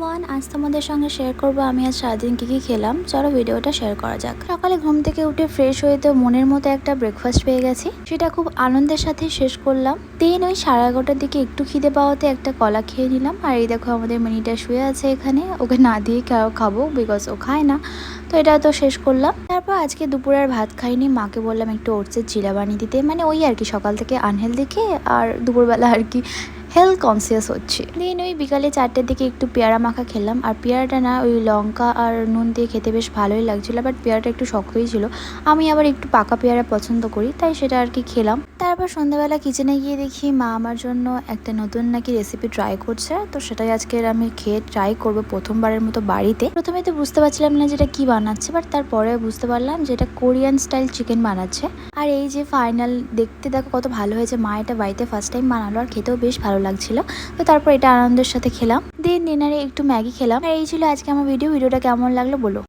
Everyone, আজ তোমাদের সঙ্গে শেয়ার করব আমি আজ সারাদিন কী খেলাম। চলো ভিডিওটা শেয়ার করা যাক। সকালে ঘুম থেকে উঠে ফ্রেশ হয়ে তো মনের মতো একটা ব্রেকফাস্ট পেয়ে গেছি, সেটা খুব আনন্দের সাথে শেষ করলাম। দেন ওই 11:30টার দিকে একটু খিদে পাওয়াতে একটা কলা খেয়ে নিলাম। আর এই দেখো আমাদের মিনিটা শুয়ে আছে এখানে, ওকে না দিয়ে খাবো বিকজ ও খায় না, তো এটা তো শেষ করলাম। তারপর আজকে দুপুরে আর ভাত খাইনি, মাকে বললাম একটু ওটসের চিলা বানিয়ে দিতে, মানে ওই আর কি সকাল থেকে আনহেলদি খেয়ে আর দুপুরবেলা আর কি হেলথ কনসিয়াস হচ্ছে। দেন ওই বিকালে 4টের দিকে একটু পেয়ারা মাখা খেলাম। আর পেয়ারাটা না ওই লঙ্কা আর নুন দিয়ে খেতে বেশ ভালোই লাগছিলো, বাট পেয়ারাটা একটু শক্তই ছিল। আমি আবার একটু পাকা পেয়ারা পছন্দ করি, তাই সেটা আর কি খেলাম। তারপর সন্ধ্যাবেলা কিচেনে গিয়ে দেখি মা আমার জন্য একটা নতুন নাকি রেসিপি ট্রাই করছে, তো সেটাই আজকে আমি খেয়ে ট্রাই করবো প্রথমবারের মতো বাড়িতে। প্রথমে তো বুঝতে পারছিলাম না যেটা কি বানাচ্ছে, বাট তারপরে বুঝতে পারলাম যেটা কোরিয়ান স্টাইল চিকেন বানাচ্ছে। আর এই যে ফাইনাল দেখতে দেখো কত ভালো হয়েছে। মা এটা বাড়িতে ফার্স্ট টাইম বানালো আর খেতেও বেশ ভালো লাগছিল। তো তারপর এটা আনন্দের সাথে খেলাম। দিন ডিনারে একটু ম্যাগি খেলাম। আর এই ছিল আজকে আমার ভিডিওটা কেমন লাগলো বলো।